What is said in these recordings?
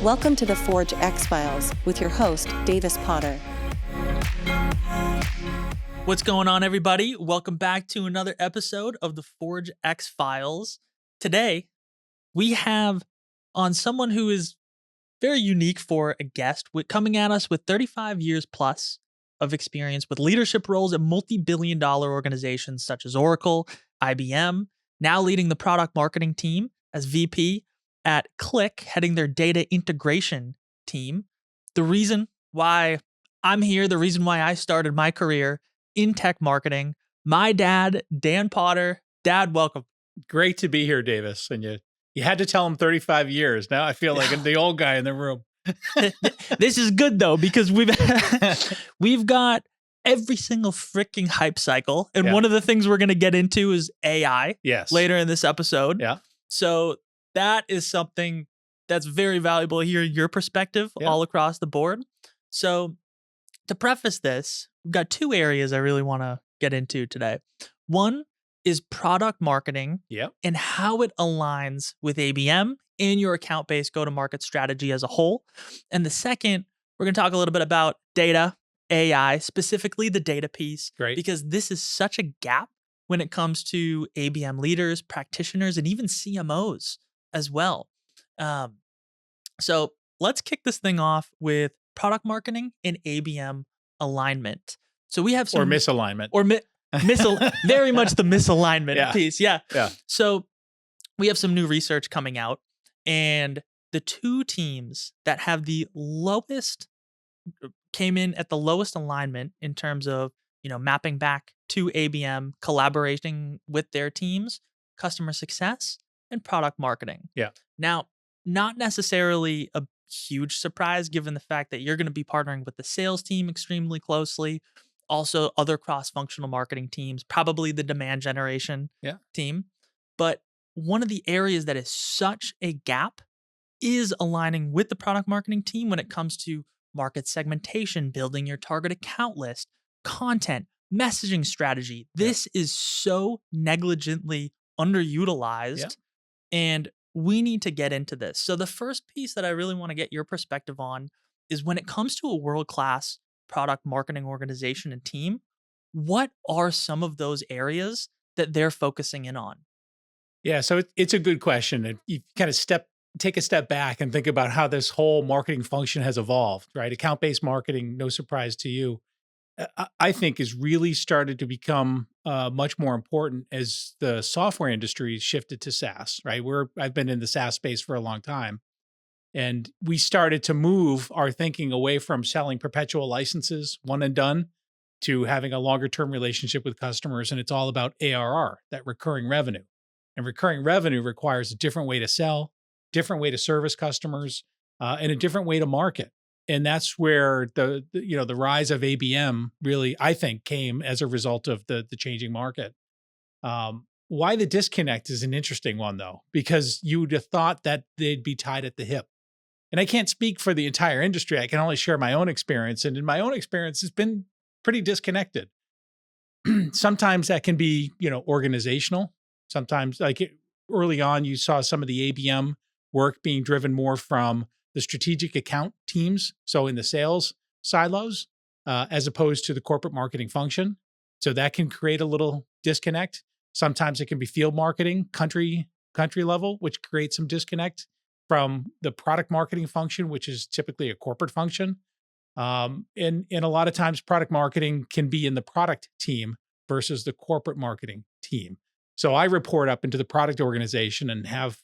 Welcome to the ForgeX Files with your host, Davis Potter. What's going on, everybody? Welcome back to another episode of the ForgeX Files. Today, we have on someone who is very unique for a guest, coming at us with 35 years plus of experience with leadership roles at multi-billion-dollar organizations such as Oracle, IBM, now leading the product marketing team as VP at Qlik, heading their data integration team. The reason why I'm here, the reason why I started my career in tech marketing, my dad, Dan Potter. Dad, welcome. Great to be here, Davis. And you had to tell him 35 years. Now I feel like I'm the old guy in the room. This is good though, because we've got every single freaking hype cycle. And one of the things we're going to get into is AI later in this episode. Yeah. So that is something that's very valuable here, your perspective all across the board. So to preface this, we've got two areas I really want to get into today. One is product marketing and how it aligns with ABM and your account-based go-to-market strategy as a whole. And the second, we're going to talk a little bit about data, AI, specifically the data piece, because this is such a gap when it comes to ABM leaders, practitioners, and even CMOs as well. So let's kick this thing off with product marketing and ABM alignment. So we have some— Or misalignment. Or very much the misalignment piece. Yeah. So we have some new research coming out, and the two teams that have the lowest came in at the lowest alignment in terms of, mapping back to ABM, collaborating with their teams, customer success, and product marketing. Yeah. Now, not necessarily a huge surprise given the fact that you're going to be partnering with the sales team extremely closely, also other cross-functional marketing teams, probably the demand generation team. But one of the areas that is such a gap is aligning with the product marketing team when it comes to market segmentation, building your target account list, content, messaging strategy. This is so negligently underutilized, and we need to get into this. So the first piece that I really want to get your perspective on is when it comes to a world-class product marketing organization and team, what are some of those areas that they're focusing in on? Yeah, so it's a good question. And you kind of take a step back and think about how this whole marketing function has evolved, right? Account-based marketing, no surprise to you, I think has really started to become much more important as the software industry shifted to SaaS, right? I've been in the SaaS space for a long time. And we started to move our thinking away from selling perpetual licenses, one and done, to having a longer term relationship with customers. And it's all about ARR, that recurring revenue. And recurring revenue requires a different way to sell, different way to service customers, and a different way to market. And that's where the rise of ABM really, I think, came as a result of the changing market. Why the disconnect is an interesting one, though, because you would have thought that they'd be tied at the hip. And I can't speak for the entire industry. I can only share my own experience. And in my own experience, it's been pretty disconnected. Sometimes that can be, organizational. Sometimes, like early on, you saw some of the ABM work being driven more from the strategic account teams, so in the sales silos, as opposed to the corporate marketing function. So that can create a little disconnect. Sometimes it can be field marketing, country level, which creates some disconnect from the product marketing function, which is typically a corporate function. And a lot of times product marketing can be in the product team versus the corporate marketing team. So I report up into the product organization and have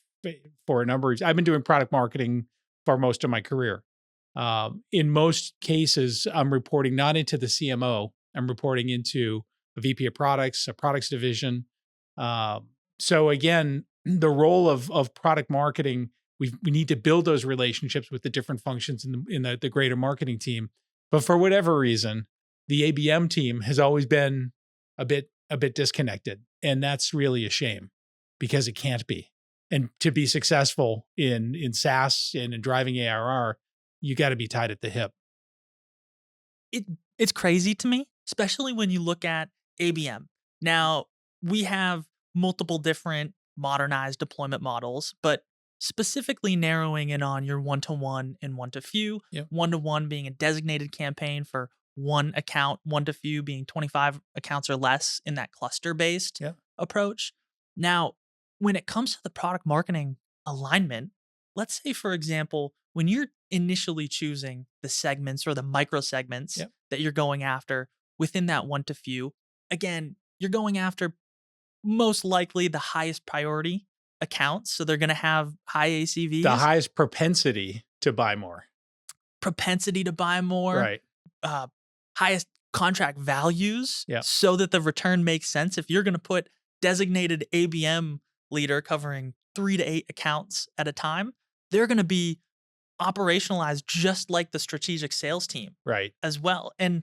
for a number of years. I've been doing product marketing for most of my career. In most cases, I'm reporting not into the CMO. I'm reporting into a VP of products, a products division. So again, the role of product marketing, we need to build those relationships with the different functions in the greater marketing team. But for whatever reason, the ABM team has always been a bit disconnected. And that's really a shame because it can't be. And to be successful in SaaS and in driving ARR, you got to be tied at the hip. It's crazy to me, especially when you look at ABM. Now, we have multiple different modernized deployment models, but specifically narrowing in on your one-to-one and one-to-few, Yep. one-to-one being a designated campaign for one account, one-to-few being 25 accounts or less in that cluster-based Yep. approach. Now, when it comes to the product marketing alignment, let's say, for example, when you're initially choosing the segments or the micro segments Yep. that you're going after within that one-to-few, again, you're going after most likely the highest priority accounts. So they're going to have high ACVs, The highest propensity to buy more. propensity to buy more, Right. uh, highest contract values, Yeah. so that the return makes sense. If you're going to put designated ABM leader covering 3 to 8 accounts at a time, they're going to be operationalized just like the strategic sales team Right. as well. And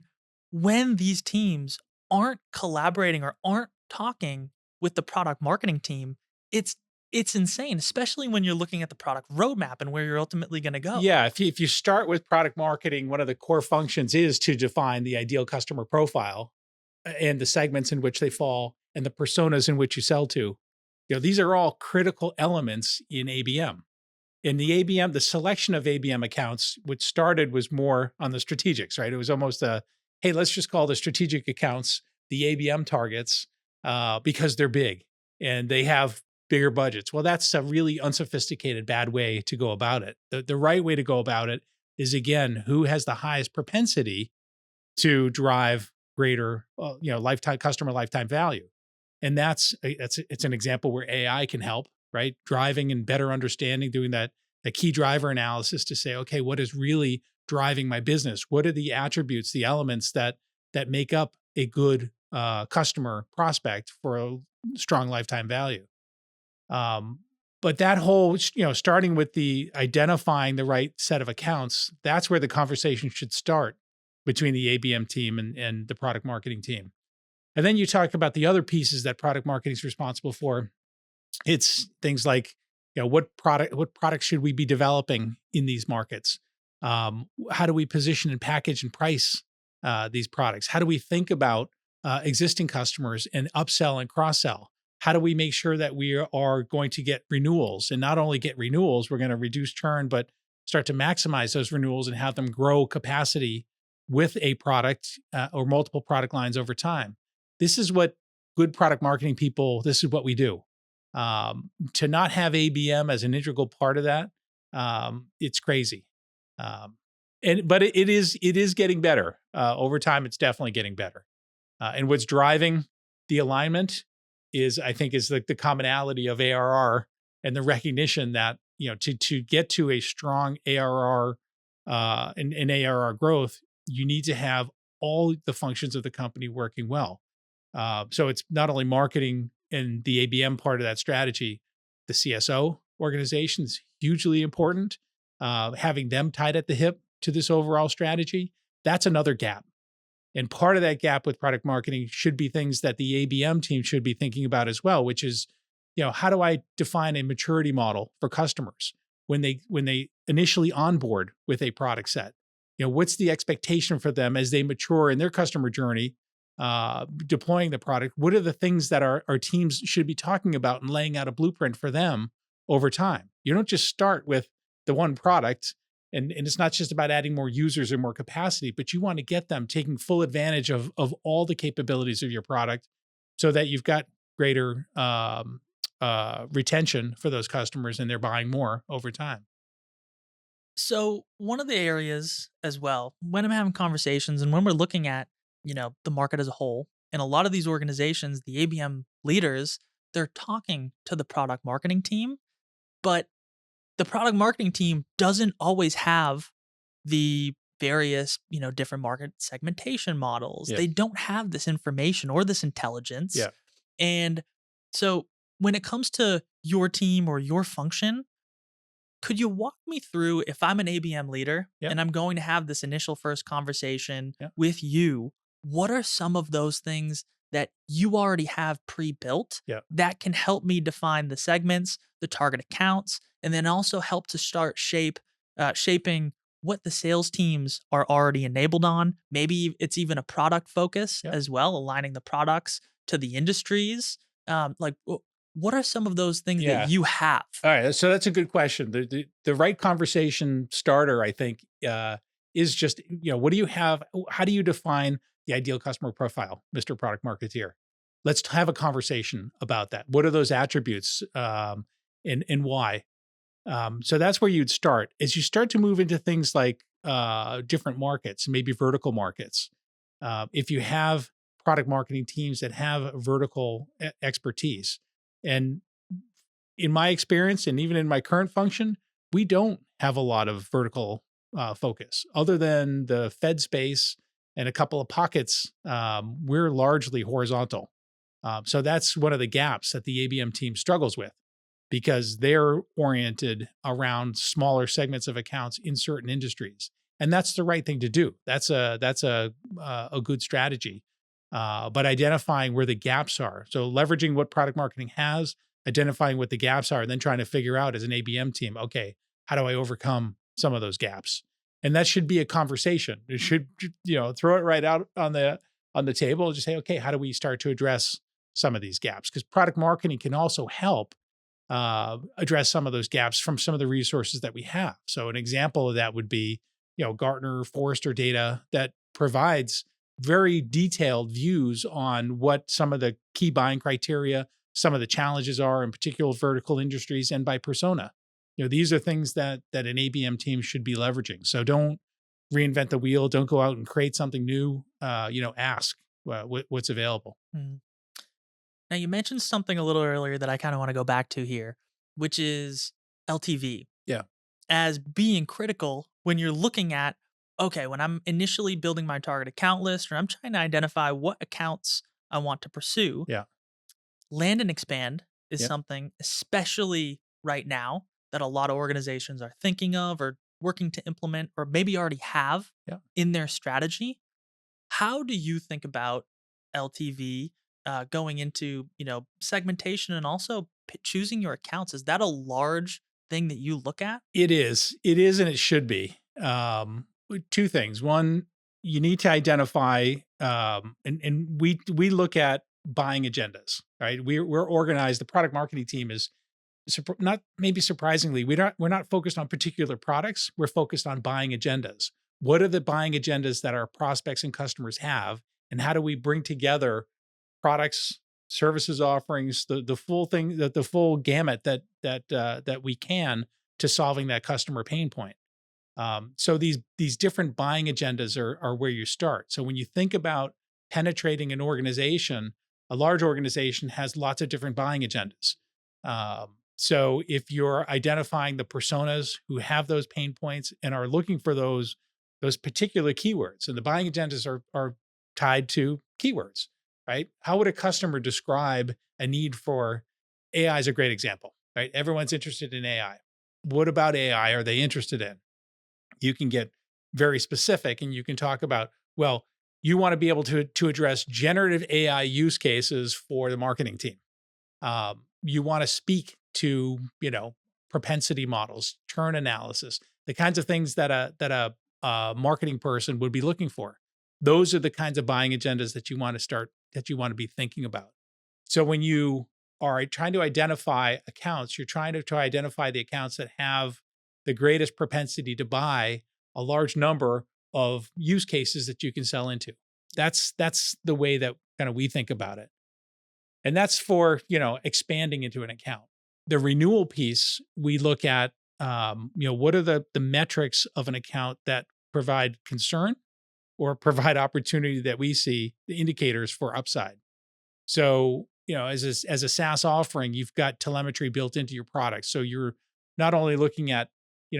when these teams aren't collaborating or aren't talking with the product marketing team, it's it's insane, especially when you're looking at the product roadmap and where you're ultimately going to go. Yeah, if you start with product marketing, one of the core functions is to define the ideal customer profile and the segments in which they fall and the personas in which you sell to. These are all critical elements in ABM. In the ABM, the selection of ABM accounts, which started was more on the strategics, right? It was almost a, hey, let's just call the strategic accounts the ABM targets because they're big and they have bigger budgets. Well, that's a really unsophisticated, bad way to go about it. The right way to go about it is, again, who has the highest propensity to drive greater, lifetime customer lifetime value. And it's an example where AI can help, right? Driving and better understanding, doing the key driver analysis to say, okay, what is really driving my business? What are the attributes, the elements that make up a good customer prospect for a strong lifetime value? But that whole, starting with the identifying the right set of accounts, that's where the conversation should start between the ABM team and the product marketing team. And then you talk about the other pieces that product marketing is responsible for. It's things like, what products should we be developing in these markets? How do we position and package and price these products? How do we think about existing customers and upsell and cross sell? How do we make sure that we are going to get renewals, and not only get renewals, we're going to reduce churn, but start to maximize those renewals and have them grow capacity with a product or multiple product lines over time. This is what good product marketing people, this is what we do. To not have ABM as an integral part of that, it's crazy. But it is getting better. Over time, it's definitely getting better. And what's driving the alignment is, I think, is the commonality of ARR and the recognition that, to get to a strong ARR and ARR growth, you need to have all the functions of the company working well. So it's not only marketing and the ABM part of that strategy, the CSO organization is hugely important. Having them tied at the hip to this overall strategy, that's another gap. And part of that gap with product marketing should be things that the ABM team should be thinking about as well, which is, how do I define a maturity model for customers when they initially onboard with a product set? What's the expectation for them as they mature in their customer journey, deploying the product? What are the things that our teams should be talking about and laying out a blueprint for them over time? You don't just start with the one product, and it's not just about adding more users or more capacity, but you want to get them taking full advantage of all the capabilities of your product so that you've got greater retention for those customers and they're buying more over time. So one of the areas as well, when I'm having conversations and when we're looking at, the market as a whole, and a lot of these organizations, the ABM leaders, they're talking to the product marketing team, but the product marketing team doesn't always have the various, different market segmentation models. Yeah. They don't have this information or this intelligence. Yeah. And so when it comes to your team or your function, could you walk me through, if I'm an ABM leader Yep. and I'm going to have this initial first conversation Yep. with you, what are some of those things that you already have pre-built Yep. that can help me define the segments, the target accounts, and then also help to start shaping what the sales teams are already enabled on? Maybe it's even a product focus Yep. as well, aligning the products to the industries. What are some of those things that Yeah. you have? All right. So that's a good question. The right conversation starter, I think, is just, what do you have? How do you define the ideal customer profile, Mr. Product Marketeer? Let's have a conversation about that. What are those attributes, and why? So that's where you'd start. As you start to move into things like different markets, maybe vertical markets, if you have product marketing teams that have vertical expertise, and in my experience, and even in my current function, we don't have a lot of vertical focus, other than the Fed space and a couple of pockets. We're largely horizontal. So that's one of the gaps that the ABM team struggles with, because they're oriented around smaller segments of accounts in certain industries, and that's the right thing to do. That's a good strategy. But identifying where the gaps are, so leveraging what product marketing has, identifying what the gaps are, and then trying to figure out as an ABM team, okay, how do I overcome some of those gaps? And that should be a conversation. It should, throw it right out on the table and just say, okay, how do we start to address some of these gaps? Because product marketing can also help address some of those gaps from some of the resources that we have. So an example of that would be, Gartner, Forrester data that provides very detailed views on what some of the key buying criteria, some of the challenges are in particular vertical industries and by persona. These are things that an ABM team should be leveraging. So don't reinvent the wheel. Don't go out and create something new. Ask what's available. Mm. Now, you mentioned something a little earlier that I kind of want to go back to here, which is LTV Yeah. as being critical when you're looking at, okay, when I'm initially building my target account list or I'm trying to identify what accounts I want to pursue. Yeah. Land and expand is Yeah. something, especially right now, that a lot of organizations are thinking of or working to implement or maybe already have Yeah. in their strategy. How do you think about LTV going into segmentation and also choosing your accounts? Is that a large thing that you look at? It is. It is, and it should be. Two things. One, you need to identify, and we look at buying agendas, right? We're organized. The product marketing team is not, maybe surprisingly, we're not focused on particular products. We're focused on buying agendas. What are the buying agendas that our prospects and customers have, and how do we bring together products, services offerings, the full thing, the full gamut that we can, to solving that customer pain point. So these different buying agendas are where you start. So when you think about penetrating an organization, a large organization has lots of different buying agendas. So if you're identifying the personas who have those pain points and are looking for those particular keywords, and the buying agendas are tied to keywords, right? How would a customer describe a need for AI? Is a great example, right? Everyone's interested in AI. What about AI are they interested in? You can get very specific and you can talk about, well, you want to be able to address generative AI use cases for the marketing team. You want to speak to, propensity models, churn analysis, the kinds of things that a marketing person would be looking for. Those are the kinds of buying agendas that you want to be thinking about. So when you are trying to identify accounts, you're trying to identify the accounts that have the greatest propensity to buy a large number of use cases that you can sell into. That's the way that kind of we think about it. And that's for, expanding into an account. The renewal piece, we look at, what are the metrics of an account that provide concern or provide opportunity that we see, the indicators for upside. So, as a SaaS offering, you've got telemetry built into your product. So you're not only looking at,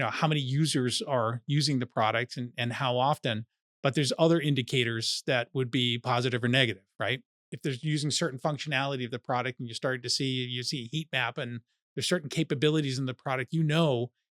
how many users are using the product and how often, but there's other indicators that would be positive or negative, right? If they're using certain functionality of the product and you see a heat map and there's certain capabilities in the product,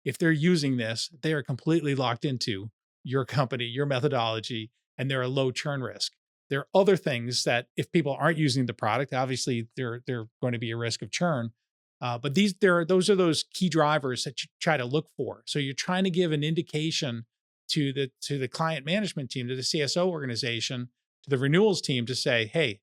if they're using this, they are completely locked into your company, your methodology, and they're a low churn risk. There are other things that if people aren't using the product, obviously they're going to be a risk of churn. But those are those key drivers that you try to look for. So you're trying to give an indication to the client management team, to the CSO organization, to the renewals team to say, hey,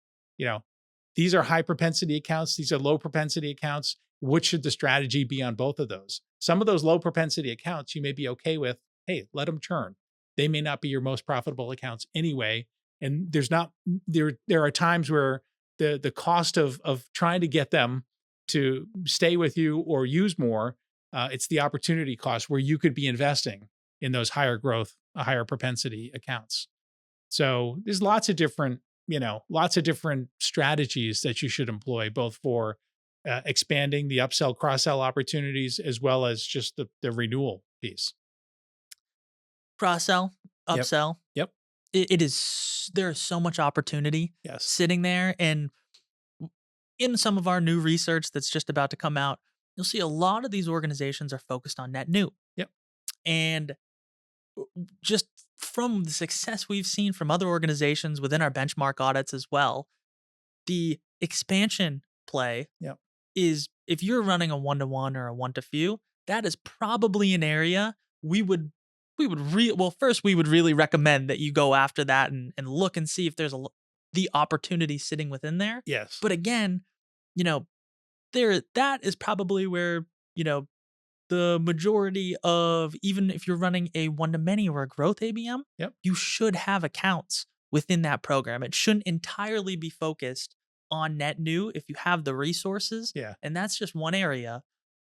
these are high propensity accounts. These are low propensity accounts. What should the strategy be on both of those? Some of those low propensity accounts you may be okay with. Hey, let them churn. They may not be your most profitable accounts anyway. And there are times where the cost of trying to get them to stay with you or use more, it's the opportunity cost where you could be investing in those higher growth, higher propensity accounts. So there's lots of different strategies that you should employ, both for expanding the upsell, cross sell opportunities, as well as just the renewal piece. Cross sell, Yep. upsell. Yep. It is, there is so much opportunity Yes. sitting there. And in some of our new research that's just about to come out, you'll see a lot of these organizations are focused on net new. Yep. And just from the success we've seen from other organizations within our benchmark audits as well, the expansion play Yep. is, if you're running a one-to-one or a one-to-few, that is probably an area first we would really recommend that you go after that and look and see if there's the opportunity sitting within there. Yes. But again, you know, that is probably where, the majority of, even if you're running a one-to-many or a growth ABM, Yep. you should have accounts within that program. It shouldn't entirely be focused on net new if you have the resources. Yeah. And that's just one area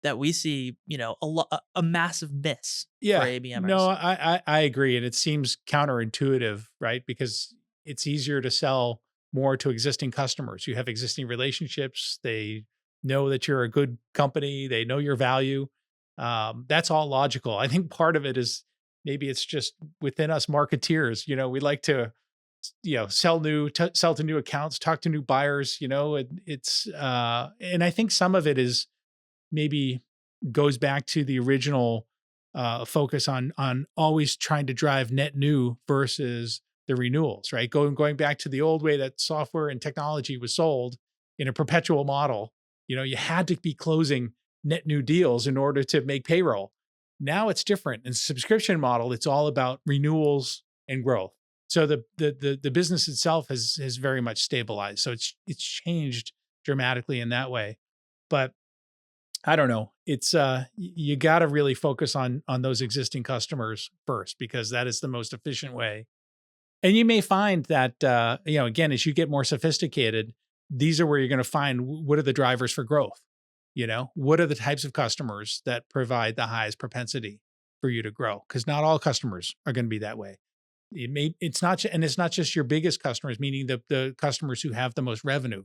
that we see, a massive miss for Yeah. ABMers. No, I agree. And it seems counterintuitive, right? Because it's easier to sell more to existing customers. You have existing relationships. They know that you're a good company. They know your value. That's all logical. I think part of it is maybe it's just within us marketeers. We like to, sell sell to new accounts, talk to new buyers. And I think some of it is maybe goes back to the original focus on always trying to drive net new versus the renewals, right? Going back to the old way that software and technology was sold in a perpetual model. You had to be closing net new deals in order to make payroll. Now it's different. In subscription model, it's all about renewals and growth. So the business itself has very much stabilized. So it's changed dramatically in that way. But I don't know. It's you got to really focus on those existing customers first, because that is the most efficient way. And you may find that again, as you get more sophisticated, these are where you're going to find what are the drivers for growth. What are the types of customers that provide the highest propensity for you to grow? Because not all customers are going to be that way. It's not just your biggest customers, meaning the customers who have the most revenue.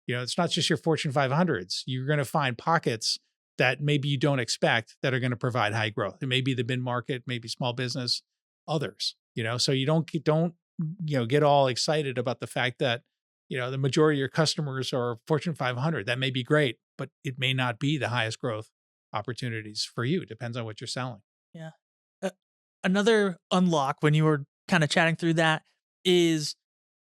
It's not just your Fortune 500s. You're going to find pockets that maybe you don't expect that are going to provide high growth. It may be the mid market, maybe small business, others. So you don't get all excited about the fact that the majority of your customers are Fortune 500. That may be great, but it may not be the highest growth opportunities for you. It depends on what you're selling. Yeah. Another unlock when you were kind of chatting through that is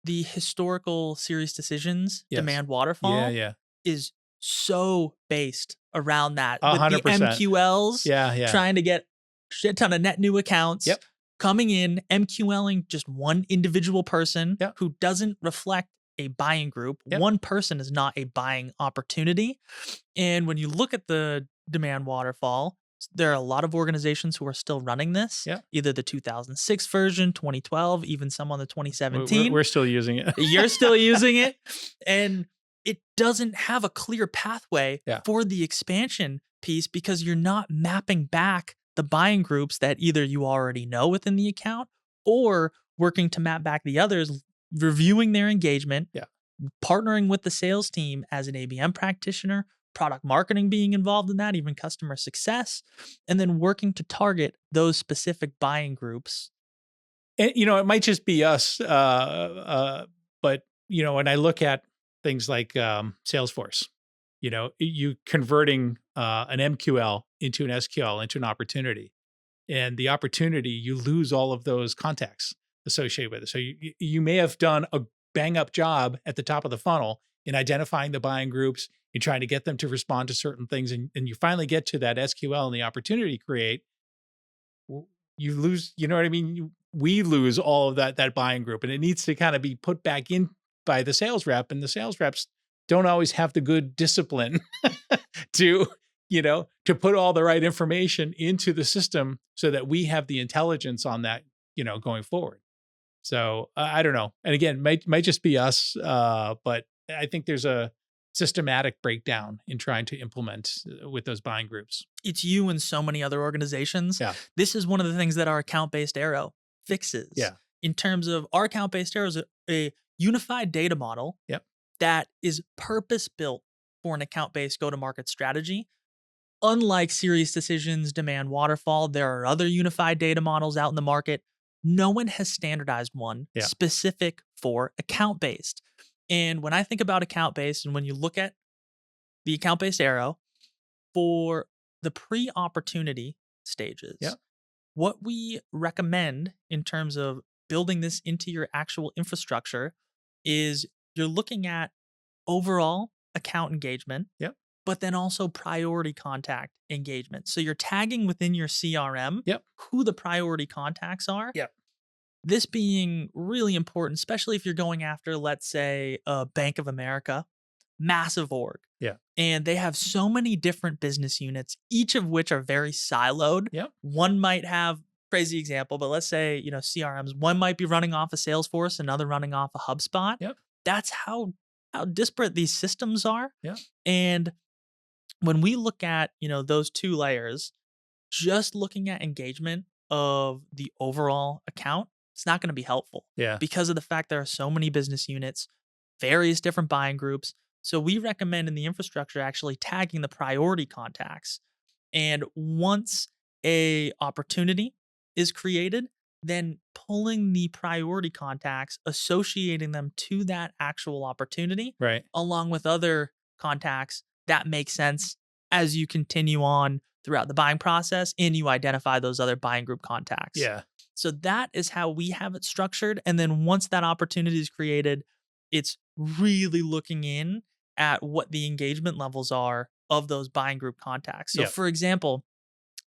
the historical serious decisions Yes. demand waterfall Yeah. is so based around that with the 100%. MQLs Yeah. trying to get shit ton of net new accounts. Yep. Coming in, MQLing just one individual person Yep. who doesn't reflect a buying group. Yep. One person is not a buying opportunity. And when you look at the demand waterfall, there are a lot of organizations who are still running this. Yep. Either the 2006 version, 2012, even some on the 2017. We're still using it. You're still using it. And it doesn't have a clear pathway for the expansion piece because you're not mapping back the buying groups that either you already know within the account or working to map back the others, reviewing their engagement, partnering with the sales team as an ABM practitioner, product marketing being involved in that, even customer success, and then working to target those specific buying groups. And, it might just be us, but, when I look at things like Salesforce, you converting an MQL into an SQL, into an opportunity. And the opportunity, you lose all of those contacts associated with it. So you may have done a bang up job at the top of the funnel in identifying the buying groups and trying to get them to respond to certain things. And you finally get to that SQL and the opportunity create. You lose, you know what I mean? We lose all of that buying group, and it needs to kind of be put back in by the sales rep, and the sales reps don't always have the good discipline to, to put all the right information into the system so that we have the intelligence on that, going forward. So I don't know. And again, might just be us, but I think there's a systematic breakdown in trying to implement with those buying groups. It's you and so many other organizations. Yeah. This is one of the things that our account-based arrow fixes. Yeah. In terms of our account-based arrow is a unified data model Yep. that is purpose-built for an account-based go-to-market strategy. Unlike Serious Decisions, Demand Waterfall, there are other unified data models out in the market. No one has standardized one specific for account-based. And when I think about account-based, and when you look at the account-based arrow for the pre-opportunity stages, what we recommend in terms of building this into your actual infrastructure is you're looking at overall account engagement, but then also priority contact engagement. So you're tagging within your CRM who the priority contacts are. This being really important, especially if you're going after, let's say, a Bank of America, massive org. And they have so many different business units, each of which are very siloed. One might have, crazy example, but let's say, CRMs, one might be running off of Salesforce, another running off of HubSpot. That's how disparate these systems are. And when we look at, those two layers, just looking at engagement of the overall account, it's not going to be helpful because of the fact there are so many business units, various different buying groups. So we recommend in the infrastructure actually tagging the priority contacts. And once a opportunity is created, then pulling the priority contacts, associating them to that actual opportunity, along with other contacts that make sense as you continue on throughout the buying process and you identify those other buying group contacts. So that is how we have it structured. And then once that opportunity is created, it's really looking in at what the engagement levels are of those buying group contacts. So for example,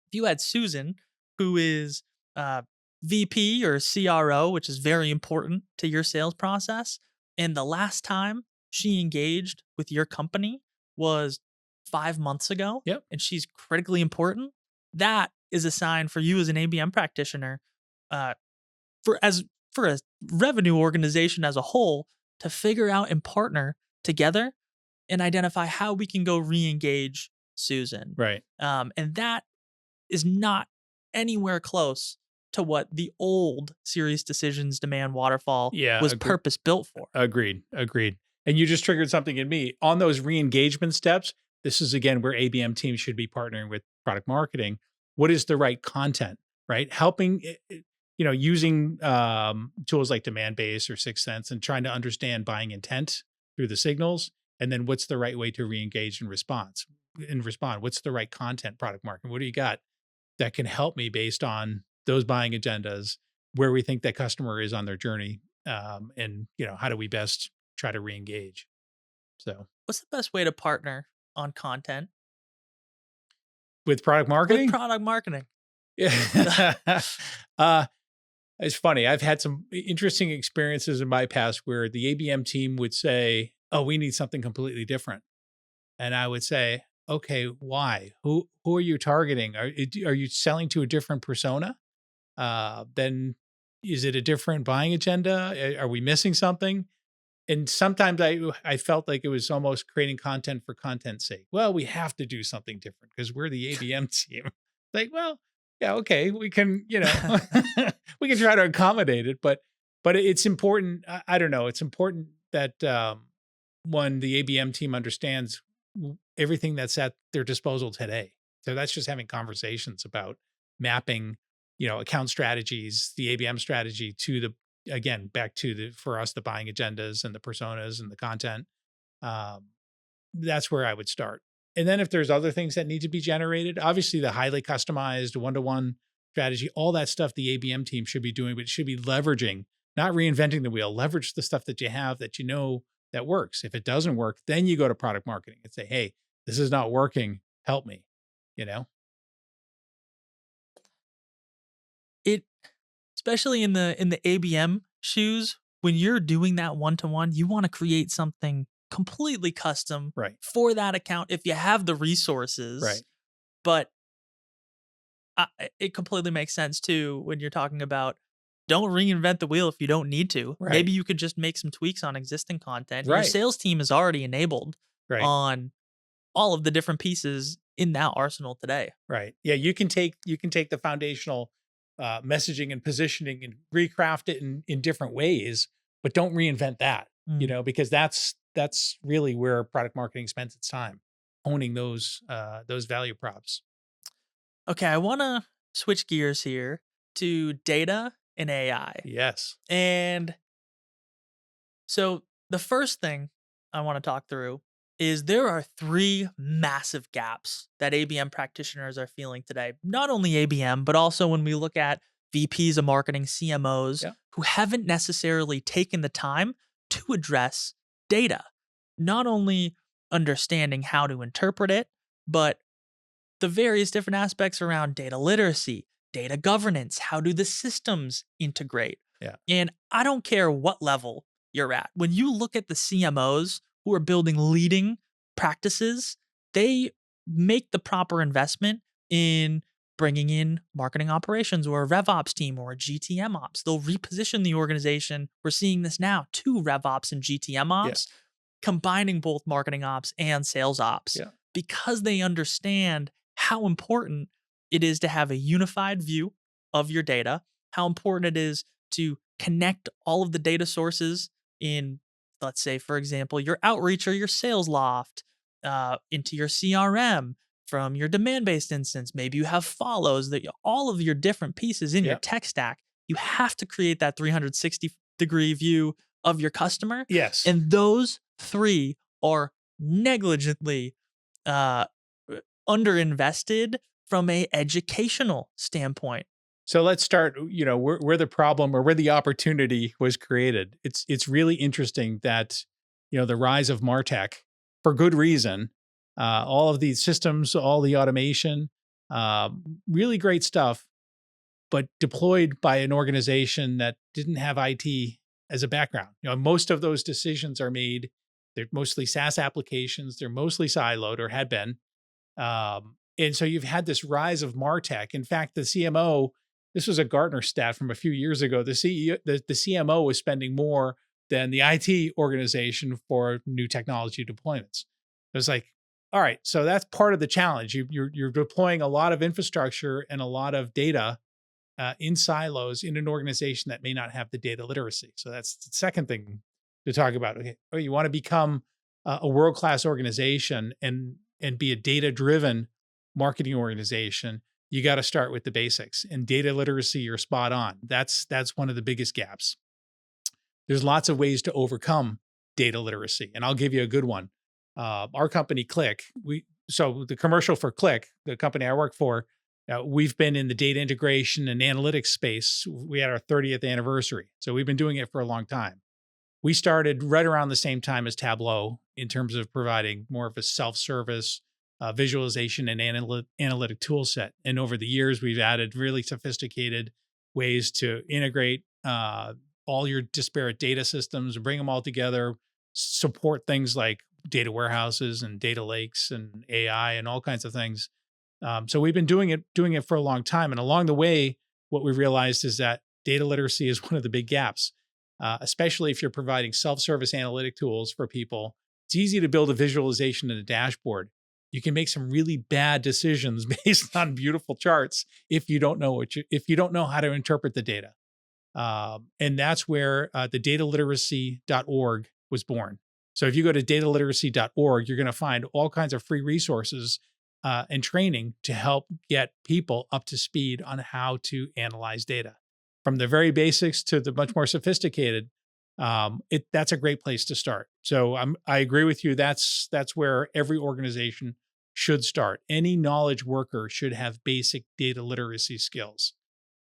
if you had Susan, who is VP or CRO, which is very important to your sales process, and the last time she engaged with your company was 5 months ago, and she's critically important, that is a sign for you as an ABM practitioner, for a revenue organization as a whole, to figure out and partner together and identify how we can go re-engage Susan. And that is not anywhere close to what the old Serious Decisions Demand Waterfall was purpose built for. Agreed. And you just triggered something in me. On those re-engagement steps, this is again where ABM teams should be partnering with product marketing. What is the right content, right? Helping, using tools like Demandbase or Sixth Sense and trying to understand buying intent through the signals. And then what's the right way to re-engage and respond? What's the right content, product marketing? What do you got that can help me based on those buying agendas, where we think that customer is on their journey, and how do we best try to re-engage? So, what's the best way to partner on content with product marketing? With product marketing, it's funny. I've had some interesting experiences in my past where the ABM team would say, "Oh, we need something completely different," and I would say, "Okay, why? Who are you targeting? Are you selling to a different persona? Then is it a different buying agenda? Are we missing something?" And sometimes I felt like it was almost creating content for content's sake. Well, we have to do something different because we're the ABM team. Like, well, yeah, okay, we can, we can try to accommodate it, but it's important. I don't know. It's important that when the ABM team understands everything that's at their disposal today. So that's just having conversations about mapping, account strategies, the ABM strategy to back to for us, the buying agendas and the personas and the content. That's where I would start. And then if there's other things that need to be generated, obviously the highly customized one-to-one strategy, all that stuff the ABM team should be doing, but it should be leveraging, not reinventing the wheel. Leverage the stuff that you have that that works. If it doesn't work, then you go to product marketing and say, "Hey, this is not working. Help me." It, especially in the ABM shoes, when you're doing that one-to-one, you want to create something completely custom Right. for that account if you have the resources. Right. But it completely makes sense too when you're talking about don't reinvent the wheel if you don't need to. Right. Maybe you could just make some tweaks on existing content. Your Right. sales team is already enabled Right. on all of the different pieces in that arsenal today. Right. Yeah, you can take the foundational messaging and positioning and recraft it in different ways, but don't reinvent that. Mm. Because that's really where product marketing spends its time, owning those value props. Okay, I want to switch gears here to data and AI. Yes. And so the first thing I want to talk through is there are three massive gaps that ABM practitioners are feeling today. Not only ABM, but also when we look at VPs of marketing, CMOs Yeah. who haven't necessarily taken the time to address data. Not only understanding how to interpret it, but the various different aspects around data literacy, data governance, how do the systems integrate? Yeah. And I don't care what level you're at. When you look at the CMOs who are building leading practices, they make the proper investment in bringing in marketing operations or a RevOps team or a GTM ops. They'll reposition the organization. We're seeing this now to RevOps and GTM Yeah. ops, combining both marketing ops and sales ops Yeah. because they understand how important it is to have a unified view of your data, how important it is to connect all of the data sources in, let's say, for example, your outreach or your sales loft into your CRM from your demand-based instance. Maybe you have follows that all of your different pieces in your Yeah. tech stack. You have to create that 360-degree view of your customer. Yes. And those three are negligently uh, underinvested from a educational standpoint. So let's start, where the problem or where the opportunity was created. It's really interesting that, the rise of MarTech for good reason, all of these systems, all the automation, really great stuff, but deployed by an organization that didn't have IT as a background. Most of those decisions are made. They're mostly SaaS applications. They're mostly siloed or had been. And so you've had this rise of MarTech. In fact, the CMO, this was a Gartner stat from a few years ago. The CEO, the CMO was spending more than the IT organization for new technology deployments. It was like, all right, so that's part of the challenge. You're deploying a lot of infrastructure and a lot of data in silos in an organization that may not have the data literacy. So that's the second thing to talk about. Okay, you want to become a world-class organization and be a data-driven marketing organization, you got to start with the basics. And data literacy, you're spot on. That's one of the biggest gaps. There's lots of ways to overcome data literacy, and I'll give you a good one. Our company, Qlik, so the commercial for Qlik, the company I work for, we've been in the data integration and analytics space. We had our 30th anniversary, so we've been doing it for a long time. We started right around the same time as Tableau in terms of providing more of a self-service visualization and analytic tool set. And over the years, we've added really sophisticated ways to integrate all your disparate data systems, bring them all together, support things like data warehouses and data lakes and AI and all kinds of things. So we've been doing it for a long time. And along the way, what we realized is that data literacy is one of the big gaps. Especially if you're providing self-service analytic tools for people. It's easy to build a visualization and a dashboard. You can make some really bad decisions based on beautiful charts if you don't know if you don't know how to interpret the data. And that's where the dataliteracy.org was born. So if you go to dataliteracy.org, you're going to find all kinds of free resources and training to help get people up to speed on how to analyze data. From the very basics to the much more sophisticated, that's a great place to start. So I agree with you. That's where every organization should start. Any knowledge worker should have basic data literacy skills.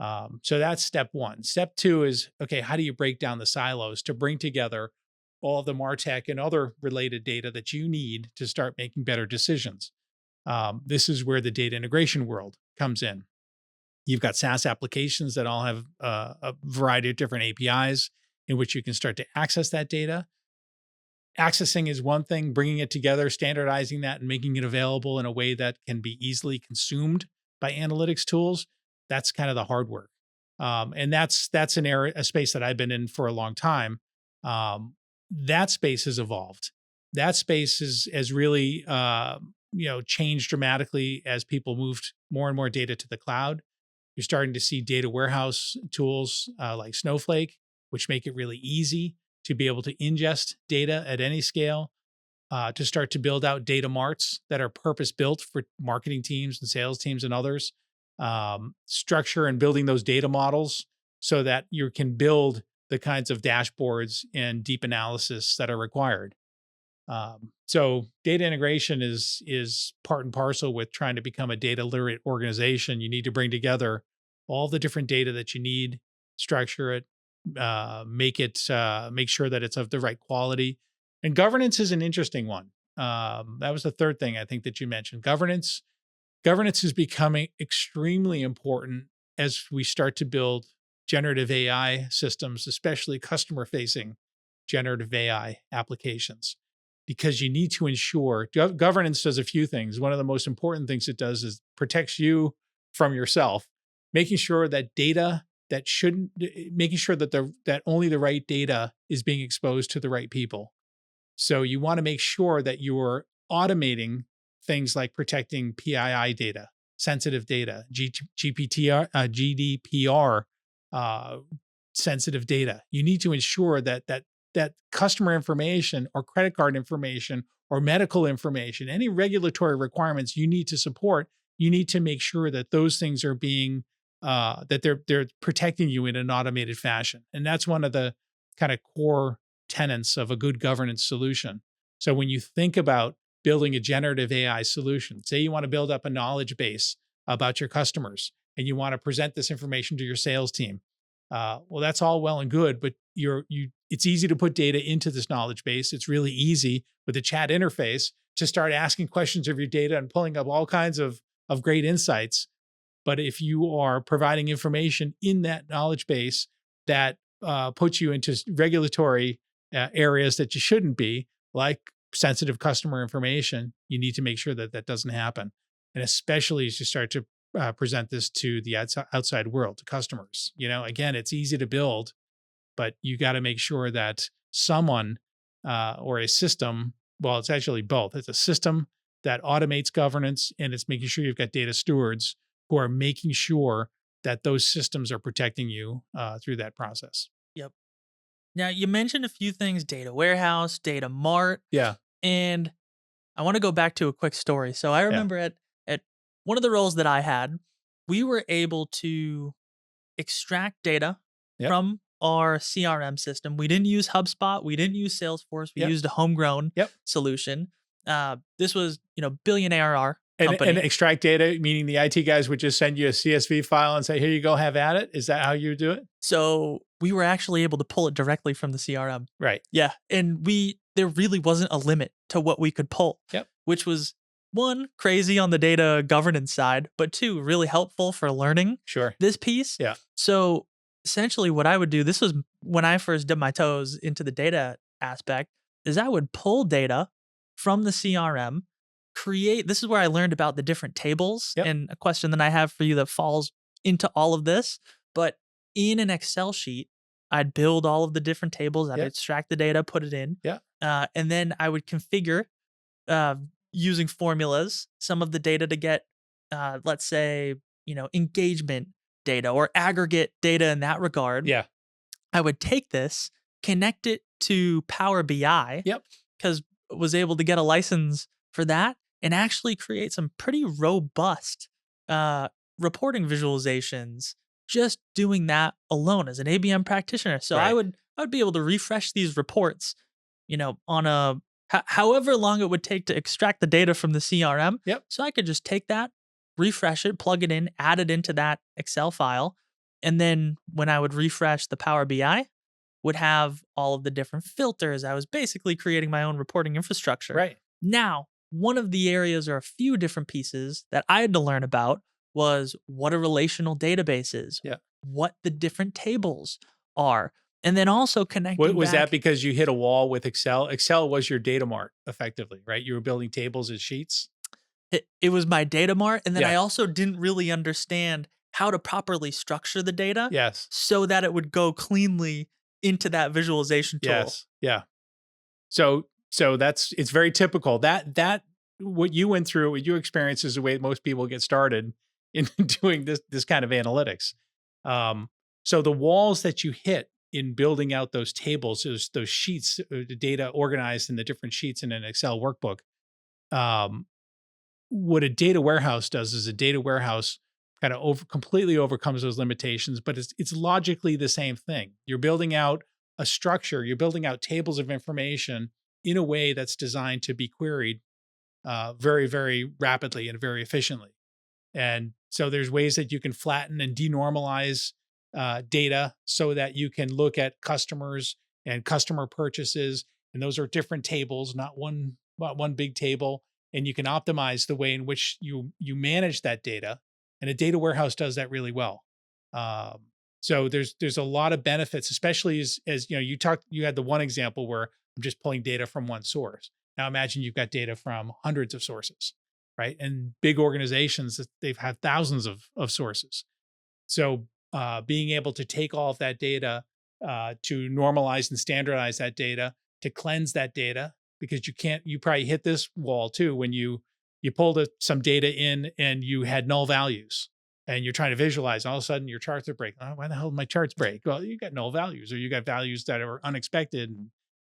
So that's step one. Step two is, okay, how do you break down the silos to bring together all of the MarTech and other related data that you need to start making better decisions? This is where the data integration world comes in. You've got SaaS applications that all have a variety of different APIs in which you can start to access that data. accessing is one thing, bringing it together, standardizing that, and making it available in a way that can be easily consumed by analytics tools. That's kind of the hard work. And that's a space that I've been in for a long time. That space has evolved. That space has really changed dramatically as people moved more and more data to the cloud. You're starting to see data warehouse tools like Snowflake, which make it really easy to be able to ingest data at any scale, to start to build out data marts that are purpose built for marketing teams and sales teams and others. Structure and building those data models so that you can build the kinds of dashboards and deep analysis that are required. So data integration is part and parcel with trying to become a data literate organization. You need to bring together all the different data that you need, structure it, make sure that it's of the right quality. And governance is an interesting one. That was the third thing I think that you mentioned. Governance is becoming extremely important as we start to build generative AI systems, especially customer facing generative AI applications, because you need to ensure governance does a few things. One of the most important things it does is protects you from yourself, making sure that data making sure that only the right data is being exposed to the right people. So you want to make sure that you're automating things like protecting PII data, sensitive data, GDPR sensitive data. You need to ensure that customer information or credit card information or medical information, any regulatory requirements you need to support, you need to make sure that those things are being that they're protecting you in an automated fashion. And that's one of the kind of core tenets of a good governance solution. So when you think about building a generative AI solution, say you want to build up a knowledge base about your customers and you want to present this information to your sales team. Well, that's all well and good, but it's easy to put data into this knowledge base. It's really easy with the chat interface to start asking questions of your data and pulling up all kinds of great insights. But if you are providing information in that knowledge base that puts you into regulatory areas that you shouldn't be, like sensitive customer information, you need to make sure that that doesn't happen. And especially as you start to present this to the outside world, to customers. Again, it's easy to build, but you got to make sure that someone or a system, well, it's actually both. It's a system that automates governance, and it's making sure you've got data stewards who are making sure that those systems are protecting you through that process. Yep. Now, you mentioned a few things: data warehouse, data mart. Yeah. And I want to go back to a quick story. So I remember at one of the roles that I had, we were able to extract data from our CRM system. We didn't use HubSpot. We didn't use Salesforce. We used a homegrown solution. This was, billion ARR company. And extract data, meaning the IT guys would just send you a CSV file and say, here you go, have at it. Is that how you do it? So we were actually able to pull it directly from the CRM. Right. Yeah. And there really wasn't a limit to what we could pull, which was, one, crazy on the data governance side, but two, really helpful for learning this piece. Yeah. So essentially what I would do, this was when I first dipped my toes into the data aspect, is I would pull data from the CRM, this is where I learned about the different tables. And a question that I have for you that falls into all of this, but in an Excel sheet, I'd build all of the different tables, I'd extract the data, put it in, and then I would configure using formulas, some of the data to get, let's say, engagement data or aggregate data in that regard. Yeah. I would take this, connect it to Power BI, because I was able to get a license for that and actually create some pretty robust reporting visualizations just doing that alone as an ABM practitioner. So I would be able to refresh these reports, on however long it would take to extract the data from the CRM. So I could just take that, refresh it, plug it in, add it into that Excel file. And then when I would refresh the Power BI, would have all of the different filters. I was basically creating my own reporting infrastructure. Right. Now, one of the areas or a few different pieces that I had to learn about was what a relational database is, what the different tables are. And then also What connecting was that back. because you hit a wall with Excel? Excel was your data mart effectively, right? You were building tables as sheets. It was my data mart, and then Yeah. I also didn't really understand how to properly structure the data Yes. so that it would go cleanly into that visualization tool. Yes. Yeah. So that's it's very typical. That what you went through, what you experienced is the way most people get started in doing this kind of analytics. Um, so the walls that you hit in building out those tables, those sheets, the data organized in the different sheets in an Excel workbook. Um, what a data warehouse does is a data warehouse kind of completely overcomes those limitations, but it's logically the same thing. You're building out a structure, you're building out tables of information in a way that's designed to be queried very, very rapidly and very efficiently. And so there's ways that you can flatten and denormalize data so that you can look at customers and customer purchases. And those are different tables, not one big table. And you can optimize the way in which you manage that data. And a data warehouse does that really well. So there's a lot of benefits, especially as you know, you had the one example where I'm just pulling data from one source. Now imagine you've got data from hundreds of sources, right? And big organizations, they've had thousands of sources. So being able to take all of that data, to normalize and standardize that data, to cleanse that data, because you probably hit this wall too when you pulled some data in and you had null values and you're trying to visualize, all of a sudden your charts are breaking. Oh, why the hell did my charts break? Well, you got null values, or you got values that are unexpected,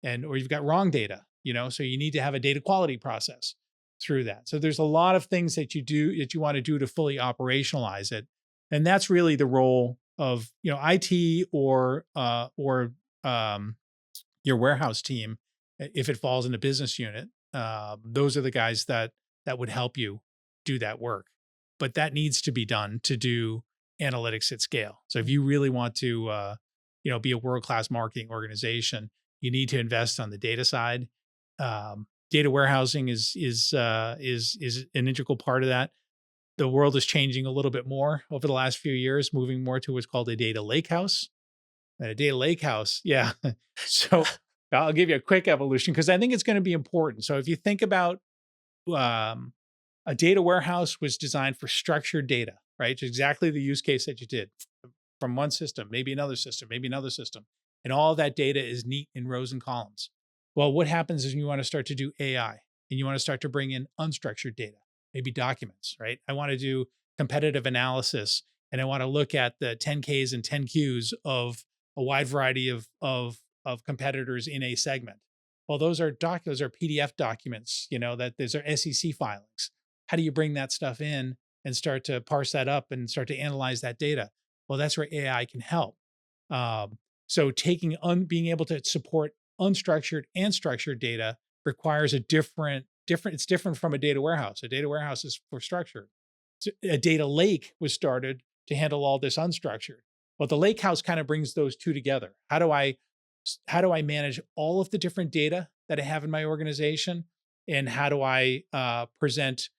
and or you've got wrong data, so you need to have a data quality process through that. So there's a lot of things that you want to do to fully operationalize it. And that's really the role of, IT or your warehouse team, if it falls in a business unit. Those are the guys that would help you do that work. But that needs to be done to do analytics at scale. So if you really want to be a world-class marketing organization, you need to invest on the data side. Data warehousing is an integral part of that. The world is changing a little bit more over the last few years, moving more to what's called a data lakehouse. And a data lakehouse, yeah. So I'll give you a quick evolution because I think it's going to be important. So if you think about a data warehouse was designed for structured data, right? It's exactly the use case that you did from one system, maybe another system, maybe another system. And all of that data is neat in rows and columns. Well, what happens is you want to start to do AI and you want to start to bring in unstructured data, maybe documents, right? I want to do competitive analysis and I want to look at the 10Ks and 10Qs of a wide variety of competitors in a segment. Well, those are PDF documents, that those are SEC filings. How do you bring that stuff in and start to parse that up and start to analyze that data? Well, that's where AI can help. So being able to support unstructured and structured data requires it's different from a data warehouse. A data warehouse is for structured. So a data lake was started to handle all this unstructured. Well, the lake house kind of brings those two together. How do I manage all of the different data that I have in my organization? And how do I present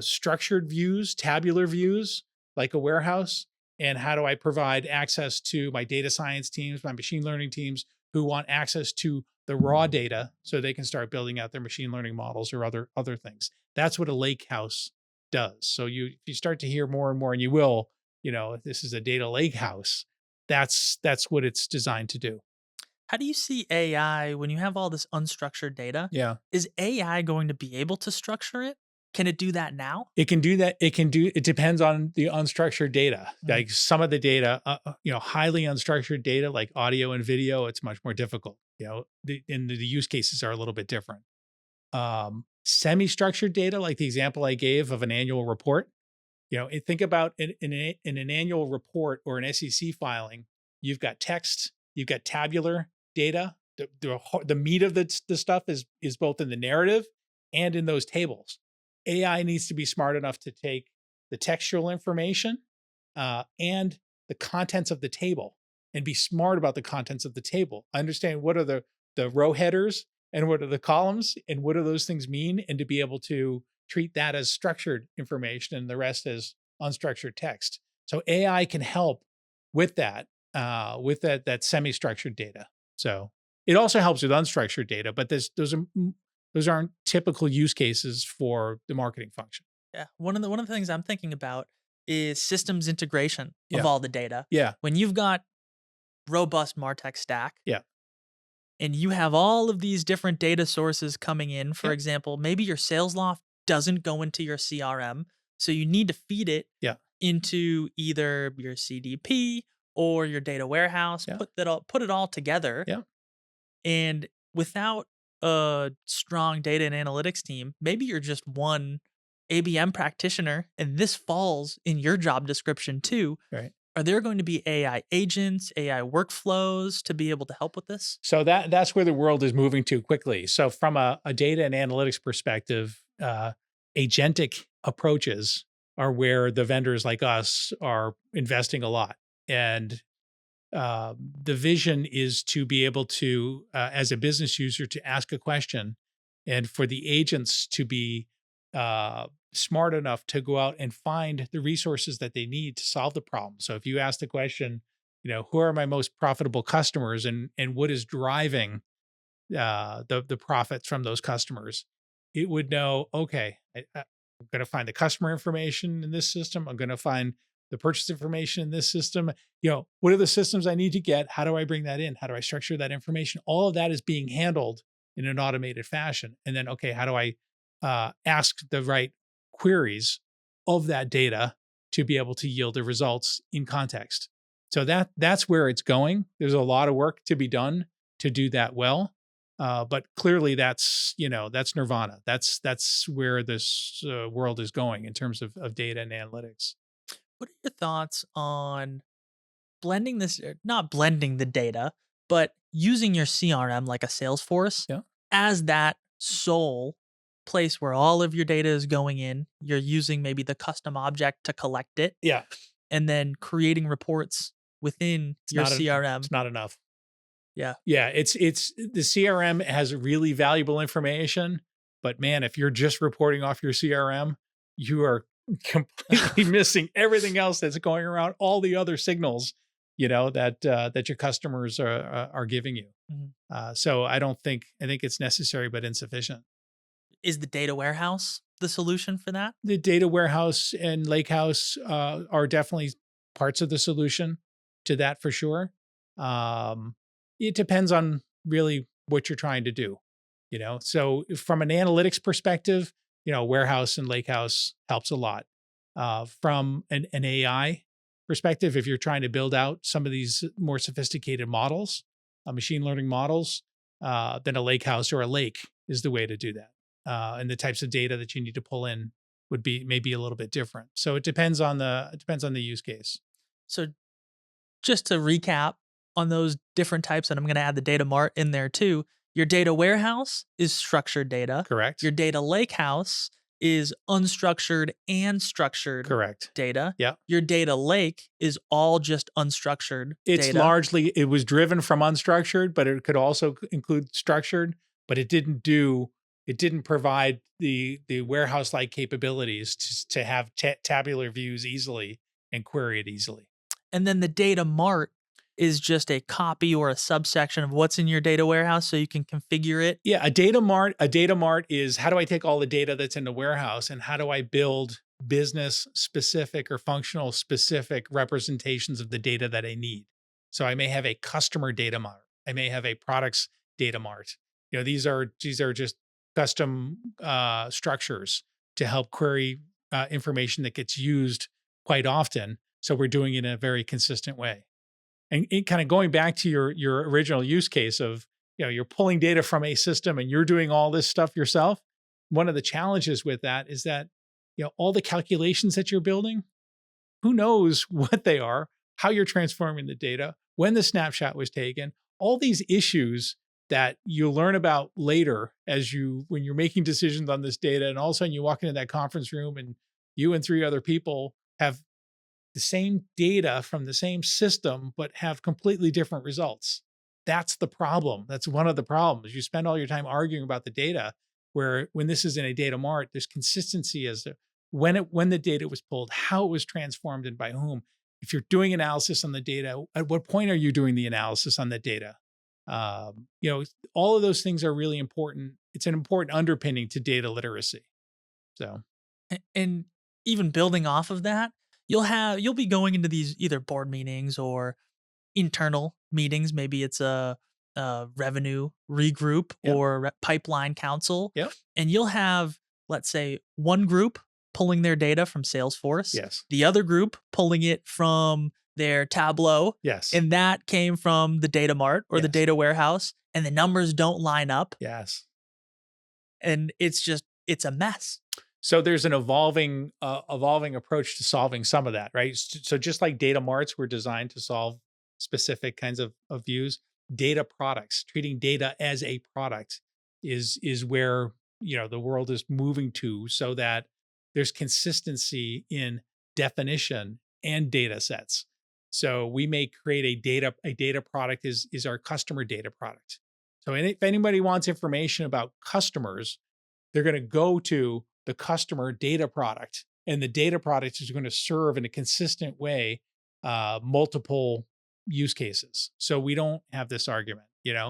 structured views, tabular views, like a warehouse? And how do I provide access to my data science teams, my machine learning teams who want access to the raw data so they can start building out their machine learning models or other things? That's what a lake house does. So if you start to hear more and more, and you will, if this is a data lake house, that's what it's designed to do. How do you see AI when you have all this unstructured data? Yeah. Is AI going to be able to structure it? Can it do that now? It can do that. It depends on the unstructured data. Like some of the data, highly unstructured data like audio and video, it's much more difficult, and the use cases are a little bit different. Semi-structured data, like the example I gave of an annual report, think about in an annual report or an SEC filing, you've got text, you've got tabular data. The meat of the stuff is both in the narrative and in those tables. AI needs to be smart enough to take the textual information and the contents of the table and be smart about the contents of the table. Understand what are the row headers and what are the columns and what do those things mean, and to be able to treat that as structured information and the rest as unstructured text. So AI can help with that. with that semi-structured data. So it also helps with unstructured data, but those aren't typical use cases for the marketing function. Yeah. One of the things I'm thinking about is systems integration of Yeah. all the data. Yeah. When you've got robust MarTech stack Yeah. and you have all of these different data sources coming in, for Yep. example, maybe your sales loft doesn't go into your CRM, so you need to feed it Yeah. into either your CDP or your data warehouse, Yeah. put it all together. Yeah. And without a strong data and analytics team, maybe you're just one ABM practitioner and this falls in your job description too. Right. Are there going to be AI agents, AI workflows to be able to help with this? So that's where the world is moving to quickly. So from a data and analytics perspective, agentic approaches are where the vendors like us are investing a lot. And the vision is to be able to, as a business user, to ask a question, and for the agents to be smart enough to go out and find the resources that they need to solve the problem. So if you ask the question, who are my most profitable customers, and what is driving the profits from those customers, it would know, okay, I'm going to find the customer information in this system. I'm going to find the purchase information in this system. What are the systems I need to get? How do I bring that in? How do I structure that information? All of that is being handled in an automated fashion. And then, okay, how do I ask the right queries of that data to be able to yield the results in context? So that's where it's going. There's a lot of work to be done to do that well. But clearly that's nirvana. That's where this world is going in terms of data and analytics. What are your thoughts on blending this, not blending the data, but using your CRM like a Salesforce Yeah. as that sole place where all of your data is going in? You're using maybe the custom object to collect it Yeah. and then creating reports within your CRM. It's not enough. Yeah. Yeah. It's the CRM has really valuable information, but man, if you're just reporting off your CRM, you are completely missing everything else that's going around, all the other signals, that your customers are giving you. Mhm. So I think it's necessary but insufficient. Is the data warehouse the solution for that? The data warehouse and lakehouse are definitely parts of the solution to that for sure. Um, it depends on really what you're trying to do. So from an analytics perspective, warehouse and lakehouse helps a lot. From an AI perspective, if you're trying to build out some of these more sophisticated models, machine learning models, then a lakehouse or a lake is the way to do that. And the types of data that you need to pull in would be maybe a little bit different. So it depends on the use case. So just to recap on those different types, and I'm going to add the data mart in there too. Your data warehouse is structured data. Correct. Your data lakehouse is unstructured and structured Correct. data. Yeah. Your data lake is all just unstructured It's data. largely, it was driven from unstructured, but it could also include structured, but it didn't provide the warehouse like capabilities to have tabular views easily and query it easily. And then the data mart is just a copy or a subsection of what's in your data warehouse so you can configure it. Yeah, a data mart is, how do I take all the data that's in the warehouse and how do I build business specific or functional specific representations of the data that I need? So I may have a customer data mart. I may have a products data mart. These are just custom structures to help query information that gets used quite often. So we're doing it in a very consistent way. And kind of going back to your original use case of, you're pulling data from a system and you're doing all this stuff yourself. One of the challenges with that is that, all the calculations that you're building, who knows what they are, how you're transforming the data, when the snapshot was taken, all these issues that you'll learn about later when you're making decisions on this data. And all of a sudden you walk into that conference room and you and three other people have the same data from the same system, but have completely different results. That's the problem. That's one of the problems. You spend all your time arguing about the data, where when this is in a data mart, there's consistency as to when the data was pulled, how it was transformed, and by whom. if you're doing analysis on the data, at what point are you doing the analysis on the data? All of those things are really important. It's an important underpinning to data literacy. So, And even building off of that, you'll be going into these either board meetings or internal meetings. Maybe it's a revenue regroup Yep. or pipeline council. Yep. And you'll have, let's say, one group pulling their data from Salesforce, Yes. the other group pulling it from their Tableau, Yes. and that came from the data mart or the Yes. data warehouse, and the numbers don't line up. Yes. And it's a mess. So there's an evolving approach to solving some of that, right? So just like data marts were designed to solve specific kinds of views, data products, treating data as a product is where the world is moving to, so that there's consistency in definition and data sets. So we may create a data product is our customer data product. So if anybody wants information about customers, they're going to go to the customer data product, and the data product is going to serve in a consistent way multiple use cases. So we don't have this argument, Yeah.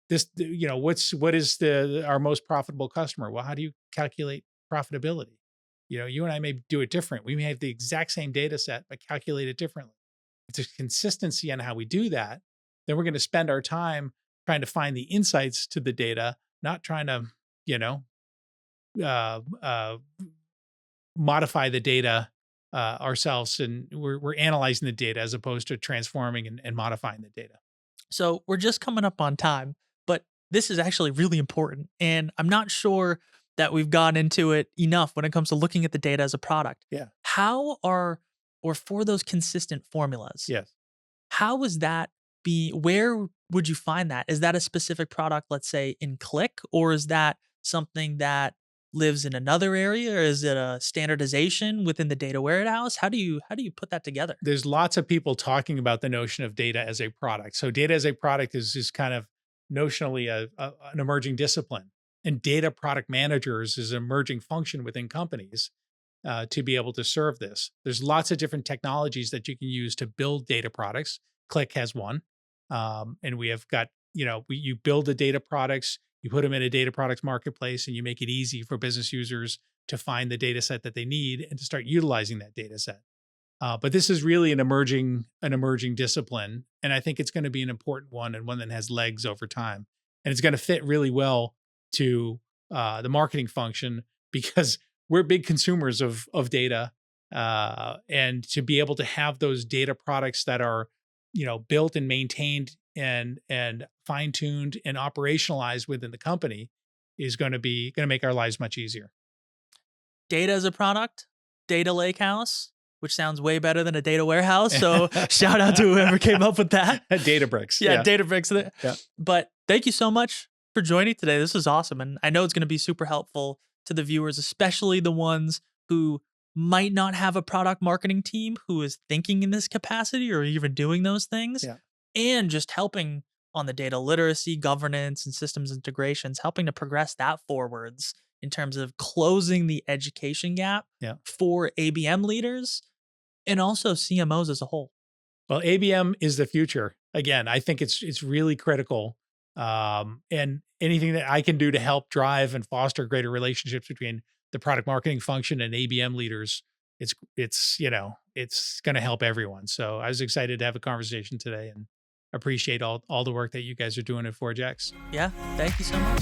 what is our most profitable customer? Well, how do you calculate profitability? You and I may do it different. We may have the exact same data set, but calculate it differently. If there's consistency on how we do that, then we're going to spend our time trying to find the insights to the data, not trying to, modify the data ourselves. And we're analyzing the data as opposed to transforming and modifying the data. So we're just coming up on time, but this is actually really important. And I'm not sure that we've gone into it enough when it comes to looking at the data as a product. Yeah. For those consistent formulas, Yes. how is that where would you find that? Is that a specific product, let's say in Qlik, or is that something that lives in another area, or is it a standardization within the data warehouse? How do you put that together? There's lots of people talking about the notion of data as a product. So data as a product is kind of notionally an emerging discipline, and data product managers is an emerging function within companies to be able to serve this. There's lots of different technologies that you can use to build data products. Qlik has one, and we have got you build the data products. You put them in a data products marketplace, and you make it easy for business users to find the data set that they need and to start utilizing that data set. But this is really an emerging discipline, and I think it's going to be an important one, and one that has legs over time. And it's going to fit really well to the marketing function, because we're big consumers of data, and to be able to have those data products that are built and maintained and fine-tuned and operationalized within the company is going to make our lives much easier. Data as a product, data lakehouse, which sounds way better than a data warehouse. So shout out to whoever came up with that. Databricks. Yeah, Databricks. Yeah. But thank you so much for joining today. This was awesome. And I know it's going to be super helpful to the viewers, especially the ones who might not have a product marketing team who is thinking in this capacity or even doing those things. Yeah. And just helping on the data literacy, governance, and systems integrations, helping to progress that forwards in terms of closing the education gap for ABM leaders and also CMOs as a whole. Well, ABM is the future. Again, I think it's really critical. And anything that I can do to help drive and foster greater relationships between the product marketing function and ABM leaders, it's going to help everyone. So I was excited to have a conversation today, and appreciate all the work that you guys are doing at ForgeX. Yeah, thank you so much.